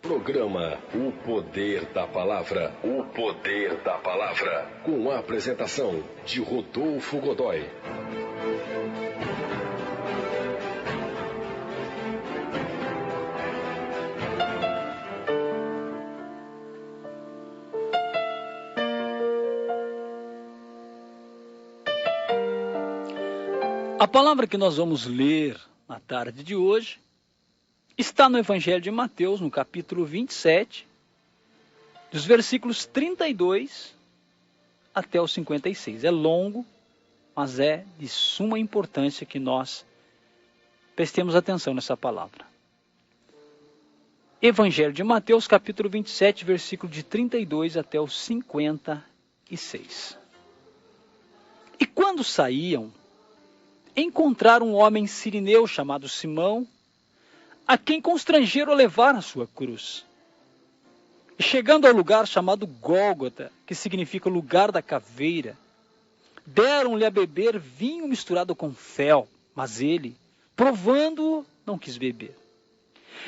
Programa O Poder da Palavra. O Poder da Palavra. Com a apresentação de Rodolfo Godoy. A palavra que nós vamos ler na tarde de hoje está no Evangelho de Mateus, no capítulo 27, dos versículos 32 até os 56. É longo, mas é de suma importância que nós prestemos atenção nessa palavra. Evangelho de Mateus, capítulo 27, versículo de 32 até os 56. E quando saíam, encontraram um homem sirineu chamado Simão, a quem constrangeram a levar a sua cruz. E chegando ao lugar chamado Gólgota, que significa lugar da caveira, deram-lhe a beber vinho misturado com fel, mas ele, provando-o, não quis beber.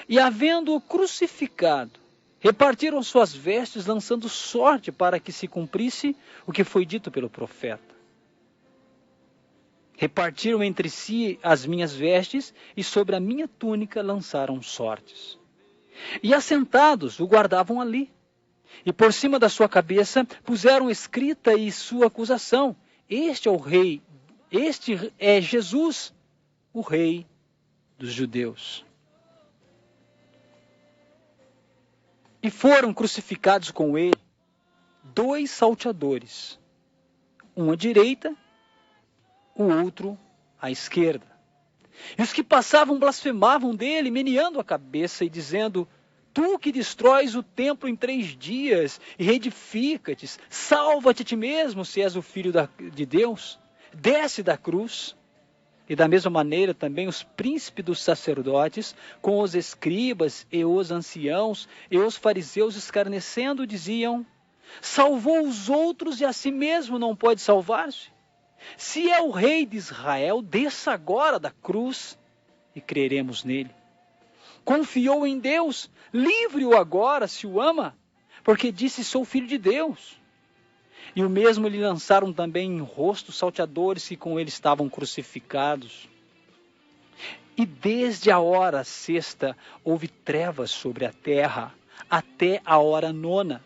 E havendo-o crucificado, repartiram suas vestes, lançando sorte para que se cumprisse o que foi dito pelo profeta. Repartiram entre si as minhas vestes, e sobre a minha túnica lançaram sortes. E assentados o guardavam ali. E por cima da sua cabeça puseram escrita e sua acusação: Este é o rei, este é Jesus, o rei dos judeus. E foram crucificados com ele 2 salteadores, um à direita, o outro à esquerda. E os que passavam blasfemavam dele, meneando a cabeça e dizendo: Tu que destróis o templo em 3 dias e reedifica-te, salva-te a ti mesmo, se és o Filho de Deus, desce da cruz. E da mesma maneira também os príncipes dos sacerdotes, com os escribas e os anciãos e os fariseus escarnecendo, diziam: Salvou os outros e a si mesmo não pode salvar-se? Se é o rei de Israel, desça agora da cruz e creremos nele. Confiou em Deus, livre-o agora se o ama, porque disse: sou filho de Deus. E o mesmo lhe lançaram também em rosto salteadores que com ele estavam crucificados. E desde a hora 6ª houve trevas sobre a terra, até a hora 9ª.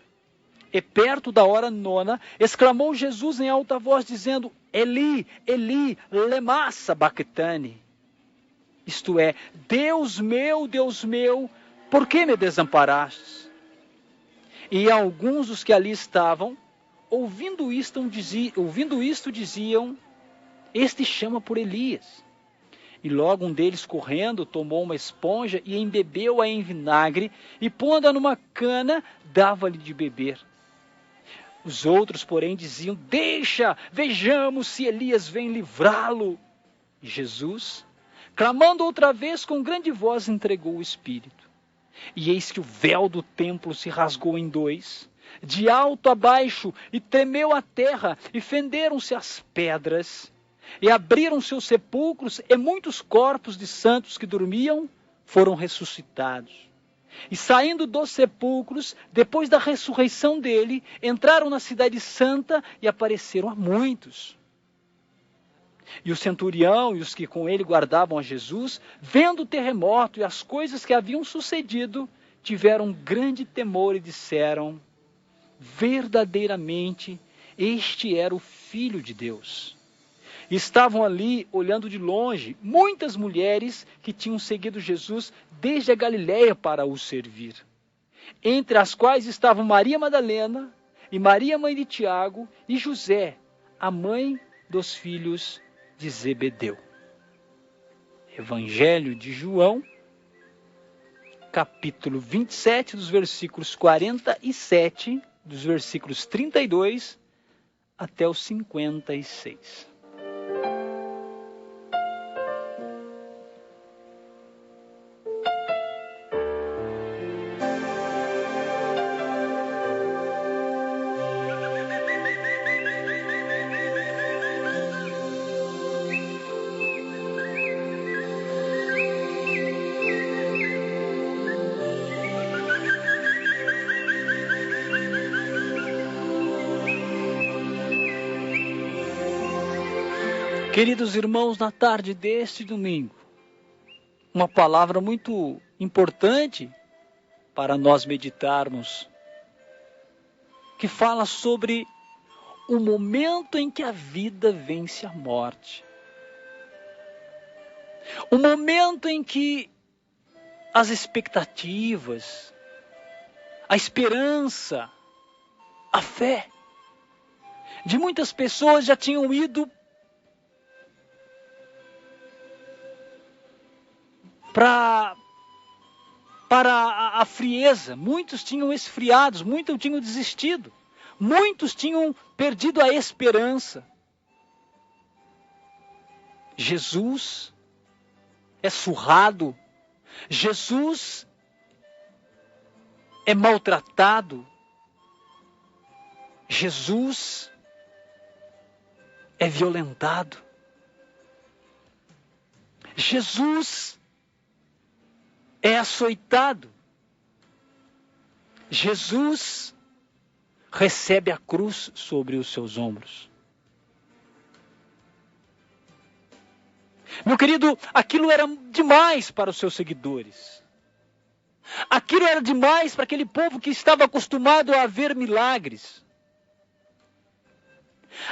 E perto da hora 9ª, exclamou Jesus em alta voz, dizendo: Eli, Eli, lema sabachthani. Isto é, Deus meu, por que me desamparastes? E alguns dos que ali estavam, ouvindo isto, diziam: Este chama por Elias. E logo um deles, correndo, tomou uma esponja e embebeu-a em vinagre, e pondo-a numa cana, dava-lhe de beber. Os outros, porém, diziam: Deixa, vejamos se Elias vem livrá-lo. E Jesus, clamando outra vez com grande voz, entregou o Espírito. E eis que o véu do templo se rasgou em 2, de alto a baixo, e tremeu a terra, e fenderam-se as pedras, e abriram-se os sepulcros, e muitos corpos de santos que dormiam foram ressuscitados. E saindo dos sepulcros, depois da ressurreição dele, entraram na cidade santa e apareceram a muitos. E o centurião e os que com ele guardavam a Jesus, vendo o terremoto e as coisas que haviam sucedido, tiveram grande temor e disseram: verdadeiramente, este era o Filho de Deus. E estavam ali, olhando de longe, muitas mulheres que tinham seguido Jesus desde a Galiléia para o servir. Entre as quais estavam Maria Madalena, e Maria, mãe de Tiago, e José, a mãe dos filhos de Zebedeu. Evangelho de João, capítulo 27, dos versículos 47, dos versículos 32 até os 56. Queridos irmãos, na tarde deste domingo, uma palavra muito importante para nós meditarmos, que fala sobre o momento em que a vida vence a morte. O momento em que as expectativas, a esperança, a fé de muitas pessoas já tinham ido para a frieza. Muitos tinham esfriado, muitos tinham desistido, muitos tinham perdido a esperança. Jesus é surrado, Jesus é maltratado, Jesus é violentado, Jesus é açoitado, Jesus recebe a cruz sobre os seus ombros. Meu querido, aquilo era demais para os seus seguidores. Aquilo era demais para aquele povo que estava acostumado a ver milagres.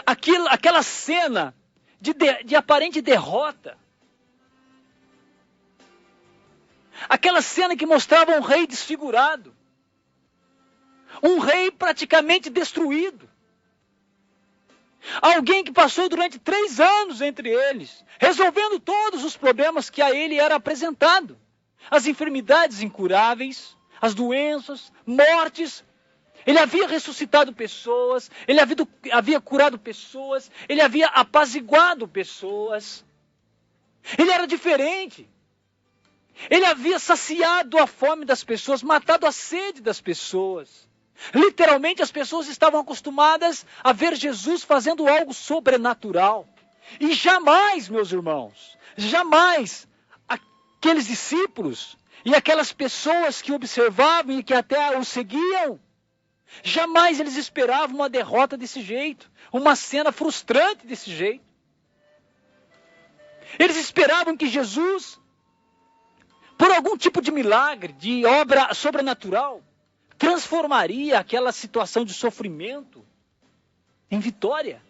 Aquela cena de aparente derrota. Aquela cena que mostrava um rei desfigurado. Um rei praticamente destruído. Alguém que passou durante 3 anos entre eles, resolvendo todos os problemas que a ele era apresentado. As enfermidades incuráveis, as doenças, mortes. Ele havia ressuscitado pessoas, ele havia curado pessoas, ele havia apaziguado pessoas. Ele era diferente. Ele havia saciado a fome das pessoas, matado a sede das pessoas. Literalmente as pessoas estavam acostumadas a ver Jesus fazendo algo sobrenatural. E jamais, meus irmãos, jamais aqueles discípulos e aquelas pessoas que observavam e que até o seguiam, jamais eles esperavam uma derrota desse jeito, uma cena frustrante desse jeito. Eles esperavam que Jesus, por algum tipo de milagre, de obra sobrenatural, transformaria aquela situação de sofrimento em vitória.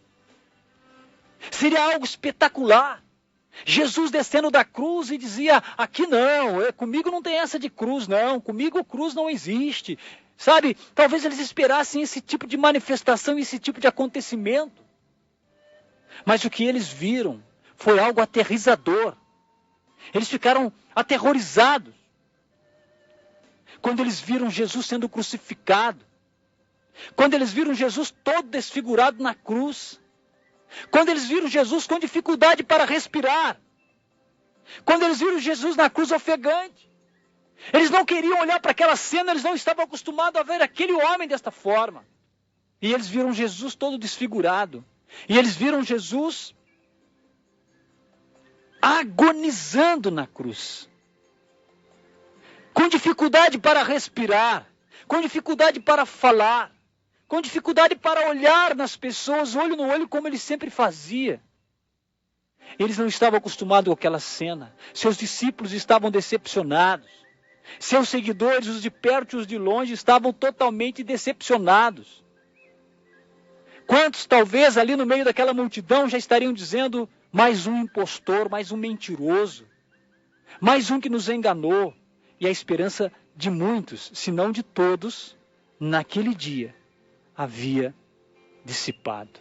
Seria algo espetacular. Jesus descendo da cruz e dizia, aqui não, comigo não tem essa de cruz não, comigo cruz não existe. Sabe, talvez eles esperassem esse tipo de manifestação, esse tipo de acontecimento. Mas o que eles viram foi algo aterrizador. Eles ficaram aterrorizados quando eles viram Jesus sendo crucificado, quando eles viram Jesus todo desfigurado na cruz, quando eles viram Jesus com dificuldade para respirar, quando eles viram Jesus na cruz ofegante. Eles não queriam olhar para aquela cena, eles não estavam acostumados a ver aquele homem desta forma. E eles viram Jesus todo desfigurado, e eles viram Jesus agonizando na cruz, com dificuldade para respirar, com dificuldade para falar, com dificuldade para olhar nas pessoas, olho no olho, como ele sempre fazia. Eles não estavam acostumados com aquela cena. Seus discípulos estavam decepcionados. Seus seguidores, os de perto e os de longe, estavam totalmente decepcionados. Quantos, talvez, ali no meio daquela multidão, já estariam dizendo, mais um impostor, mais um mentiroso, mais um que nos enganou. E a esperança de muitos, se não de todos, naquele dia, havia dissipado.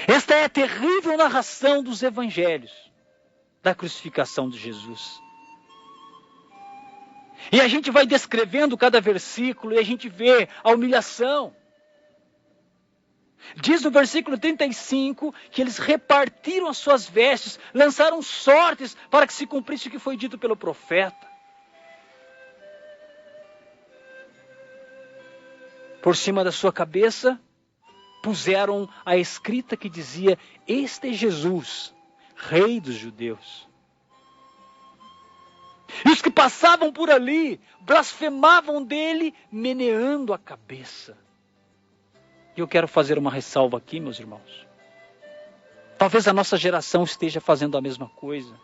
Esta é a terrível narração dos evangelhos da crucificação de Jesus. E a gente vai descrevendo cada versículo e a gente vê a humilhação. Diz no versículo 35 que eles repartiram as suas vestes, lançaram sortes para que se cumprisse o que foi dito pelo profeta. Por cima da sua cabeça, puseram a escrita que dizia, este é Jesus, Rei dos Judeus. E os que passavam por ali, blasfemavam dele, meneando a cabeça. E eu quero fazer uma ressalva aqui, meus irmãos. Talvez a nossa geração esteja fazendo a mesma coisa.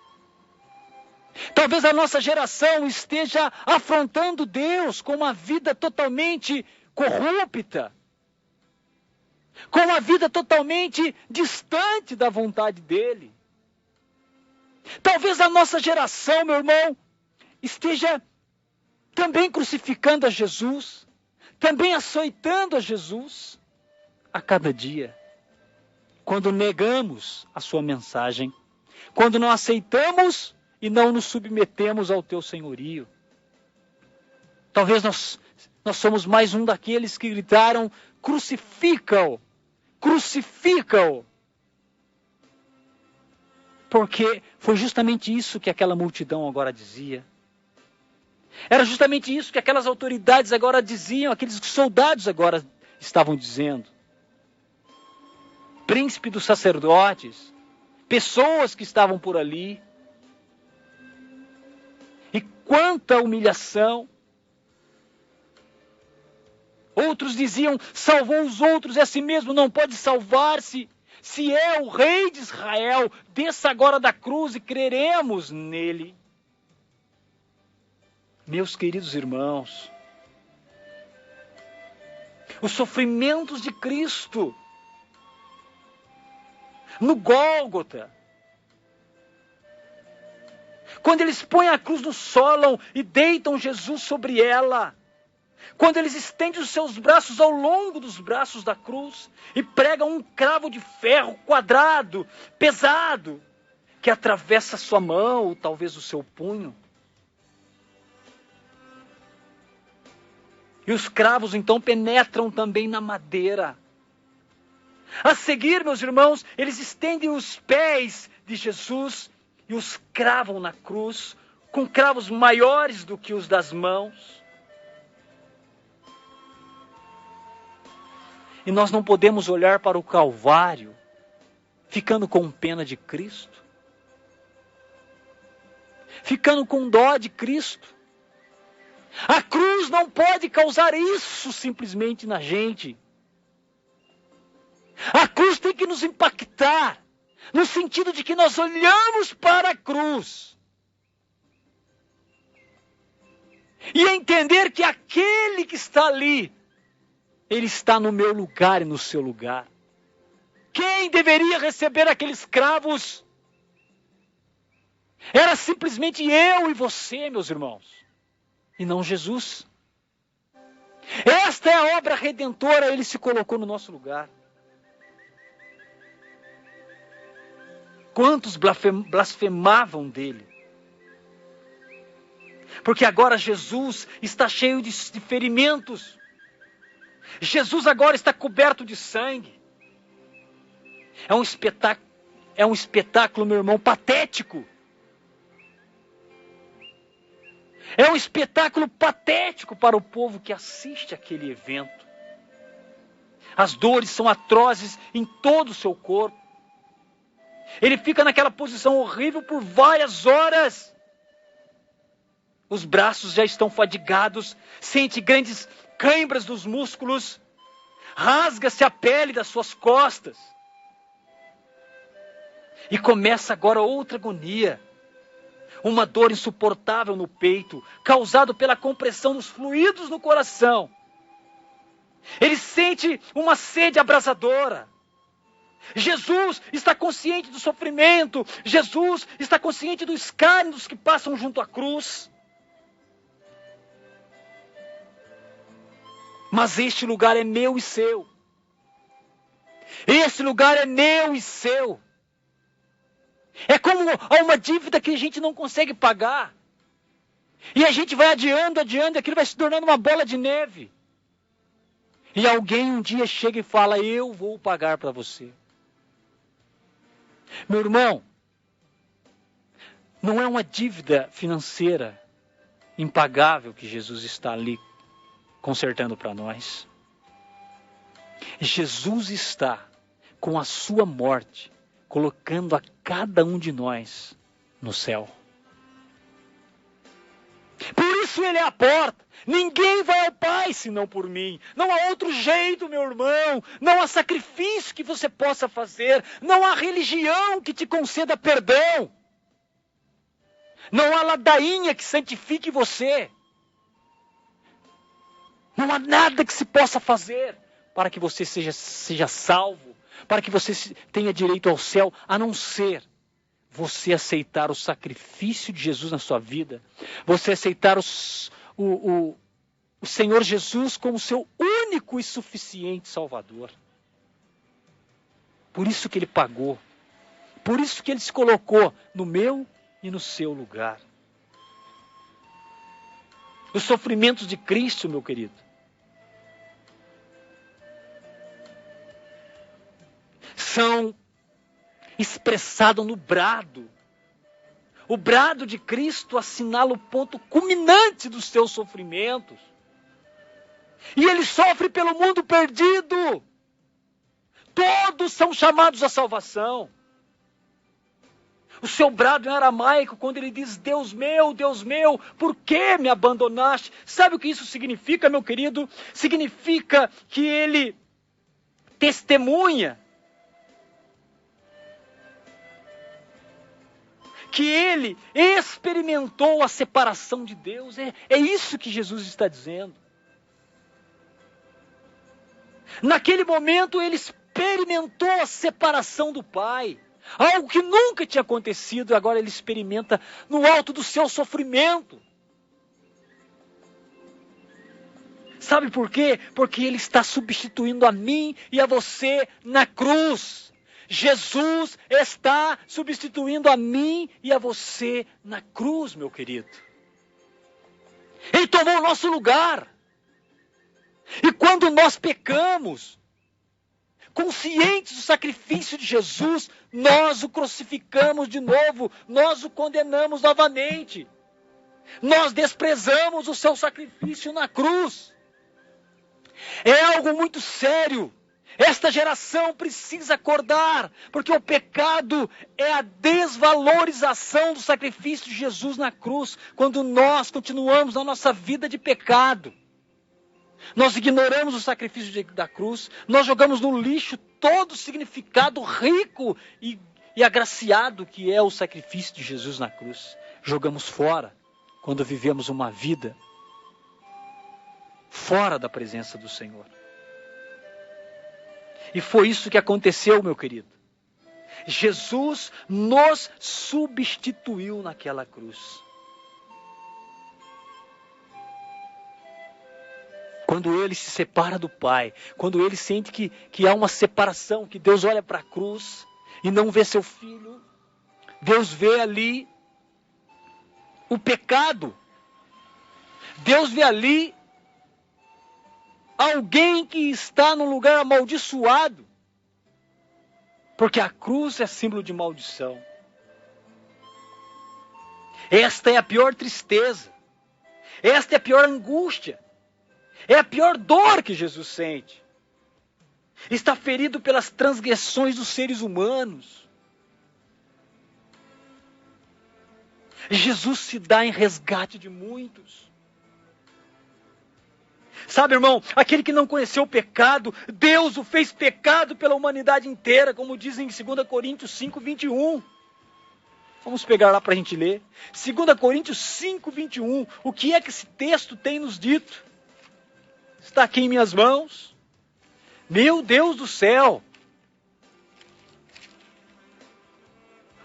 Talvez a nossa geração esteja afrontando Deus com uma vida totalmente corrupta, com uma vida totalmente distante da vontade dele. Talvez a nossa geração, meu irmão, esteja também crucificando a Jesus, também açoitando a Jesus a cada dia. Quando negamos a sua mensagem, quando não aceitamos e não nos submetemos ao teu senhorio. Talvez nós somos mais um daqueles que gritaram: crucifica-o, crucifica-o. Porque foi justamente isso que aquela multidão agora dizia. Era justamente isso que aquelas autoridades agora diziam, aqueles soldados agora estavam dizendo. Príncipe dos sacerdotes, pessoas que estavam por ali. E quanta humilhação. Outros diziam: salvou os outros, é si mesmo não pode salvar-se. Se é o rei de Israel, desça agora da cruz e creremos nele. Meus queridos irmãos, os sofrimentos de Cristo no Gólgota, quando eles põem a cruz no solo e deitam Jesus sobre ela, quando eles estendem os seus braços ao longo dos braços da cruz e pregam um cravo de ferro quadrado, pesado, que atravessa sua mão ou talvez o seu punho. E os cravos então penetram também na madeira. A seguir, meus irmãos, eles estendem os pés de Jesus e os cravam na cruz, com cravos maiores do que os das mãos. E nós não podemos olhar para o Calvário, ficando com pena de Cristo, ficando com dó de Cristo. A cruz não pode causar isso simplesmente na gente. A cruz tem que nos impactar, no sentido de que nós olhamos para a cruz e entender que aquele que está ali, ele está no meu lugar e no seu lugar. Quem deveria receber aqueles cravos? Era simplesmente eu e você, meus irmãos, e não Jesus. Esta é a obra redentora, ele se colocou no nosso lugar. Quantos blasfemavam dele? Porque agora Jesus está cheio de ferimentos. Jesus agora está coberto de sangue. É um espetáculo, meu irmão, patético. É um espetáculo patético para o povo que assiste aquele evento. As dores são atrozes em todo o seu corpo. Ele fica naquela posição horrível por várias horas. Os braços já estão fadigados, sente grandes cãibras nos músculos, rasga-se a pele das suas costas. E começa agora outra agonia. Uma dor insuportável no peito, causada pela compressão dos fluidos no coração. Ele sente uma sede abrasadora. Jesus está consciente do sofrimento. Jesus está consciente do escárnio dos que passam junto à cruz. Mas este lugar é meu e seu. Este lugar é meu e seu. É como uma dívida que a gente não consegue pagar. E a gente vai adiando, e aquilo vai se tornando uma bola de neve. E alguém um dia chega e fala: eu vou pagar para você. Meu irmão, não é uma dívida financeira impagável que Jesus está ali consertando para nós. Jesus está, com a sua morte, colocando a cada um de nós no céu. Por isso ele é a porta. Ninguém vai ao Pai senão por mim. Não há outro jeito, meu irmão. Não há sacrifício que você possa fazer. Não há religião que te conceda perdão. Não há ladainha que santifique você. Não há nada que se possa fazer para que você seja salvo, para que você tenha direito ao céu, a não ser você aceitar o sacrifício de Jesus na sua vida, você aceitar o Senhor Jesus como seu único e suficiente Salvador. Por isso que Ele pagou, por isso que Ele se colocou no meu e no seu lugar. Os sofrimentos de Cristo, meu querido, são expressados no brado. O brado de Cristo assinala o ponto culminante dos seus sofrimentos. E Ele sofre pelo mundo perdido. Todos são chamados à salvação. O seu brado em aramaico, quando ele diz, Deus meu, por que me abandonaste? Sabe o que isso significa, meu querido? Significa que ele testemunha que ele experimentou a separação de Deus. É isso que Jesus está dizendo. Naquele momento ele experimentou a separação do Pai. Algo que nunca tinha acontecido, agora ele experimenta no alto do seu sofrimento. Sabe por quê? Porque ele está substituindo a mim e a você na cruz. Jesus está substituindo a mim e a você na cruz, meu querido. Ele tomou o nosso lugar. E quando nós pecamos, conscientes do sacrifício de Jesus, nós o crucificamos de novo, nós o condenamos novamente. Nós desprezamos o seu sacrifício na cruz. É algo muito sério. Esta geração precisa acordar, porque o pecado é a desvalorização do sacrifício de Jesus na cruz, quando nós continuamos na nossa vida de pecado. Nós ignoramos o sacrifício da cruz, nós jogamos no lixo todo o significado rico e agraciado que é o sacrifício de Jesus na cruz. Jogamos fora quando vivemos uma vida fora da presença do Senhor. E foi isso que aconteceu, meu querido. Jesus nos substituiu naquela cruz. Quando ele se separa do Pai, quando ele sente que há uma separação, que Deus olha para a cruz e não vê seu filho, Deus vê ali o pecado. Deus vê ali alguém que está num lugar amaldiçoado. Porque a cruz é símbolo de maldição. Esta é a pior tristeza. Esta é a pior angústia. É a pior dor que Jesus sente. Está ferido pelas transgressões dos seres humanos. Jesus se dá em resgate de muitos. Sabe, irmão, aquele que não conheceu o pecado, Deus o fez pecado pela humanidade inteira, como dizem em 2 Coríntios 5, 21. Vamos pegar lá para a gente ler. 2 Coríntios 5, 21. O que é que esse texto tem nos dito? Está aqui em minhas mãos. Meu Deus do céu.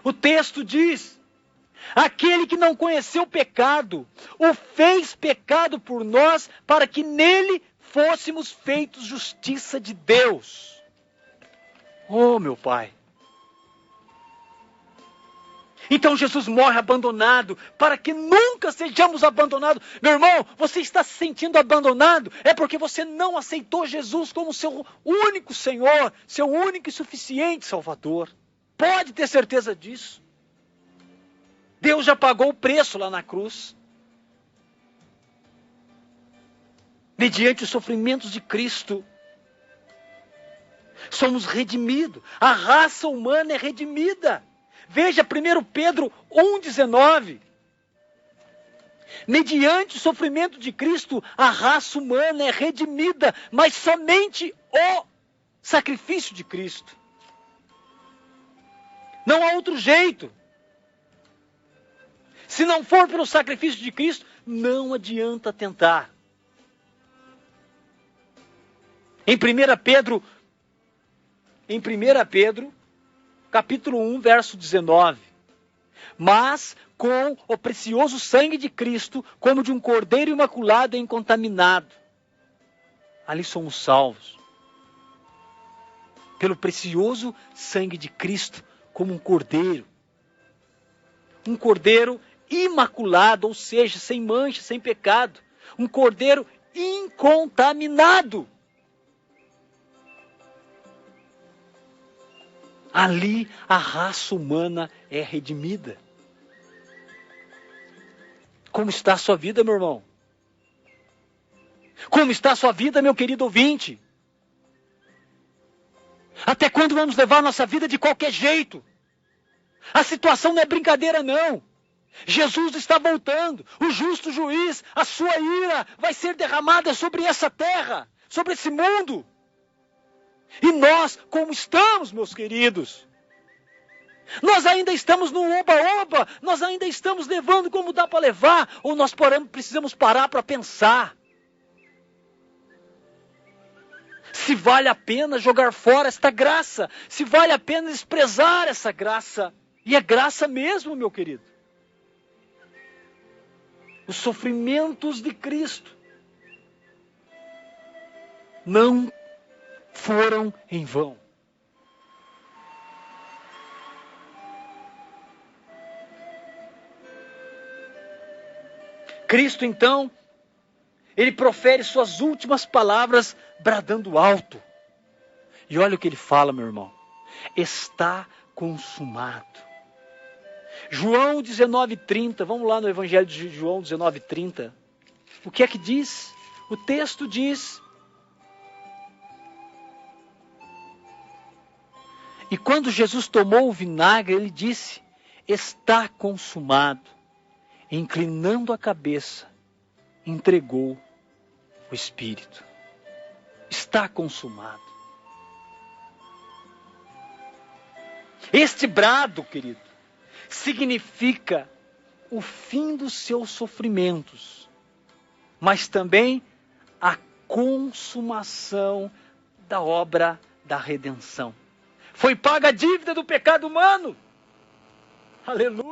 O texto diz: aquele que não conheceu o pecado, o fez pecado por nós, para que nele fôssemos feitos justiça de Deus. Oh, meu Pai. Então Jesus morre abandonado, para que nunca sejamos abandonados. Meu irmão, você está se sentindo abandonado, é porque você não aceitou Jesus como seu único Senhor, seu único e suficiente Salvador. Pode ter certeza disso. Deus já pagou o preço lá na cruz. Mediante os sofrimentos de Cristo, somos redimidos. A raça humana é redimida. Veja 1 Pedro 1,19. Mediante o sofrimento de Cristo, a raça humana é redimida, mas somente o sacrifício de Cristo. Não há outro jeito. Se não for pelo sacrifício de Cristo, não adianta tentar. Em 1 Pedro, capítulo 1, verso 19. Mas com o precioso sangue de Cristo, como de um cordeiro imaculado e incontaminado. Ali somos salvos. Pelo precioso sangue de Cristo, como um cordeiro. Um cordeiro imaculado, ou seja, sem mancha, sem pecado. Um cordeiro incontaminado. Ali a raça humana é redimida. Como está a sua vida, meu irmão? Como está a sua vida, meu querido ouvinte? Até quando vamos levar nossa vida de qualquer jeito? A situação não é brincadeira, não. Jesus está voltando. O justo juiz, a sua ira vai ser derramada sobre essa terra, sobre esse mundo. E nós, como estamos, meus queridos? Nós ainda estamos no oba-oba, nós ainda estamos levando como dá para levar, ou nós precisamos parar para pensar. Se vale a pena jogar fora esta graça, se vale a pena desprezar essa graça. E é graça mesmo, meu querido. Os sofrimentos de Cristo não foram em vão. Cristo, então, ele profere suas últimas palavras bradando alto. E olha o que ele fala, meu irmão. Está consumado. João 19:30, vamos lá no Evangelho de João 19:30. O que é que diz? O texto diz: e quando Jesus tomou o vinagre, ele disse: está consumado. Inclinando a cabeça, entregou o Espírito. Está consumado. Este brado, querido, significa o fim dos seus sofrimentos, mas também a consumação da obra da redenção. Foi paga a dívida do pecado humano. Aleluia.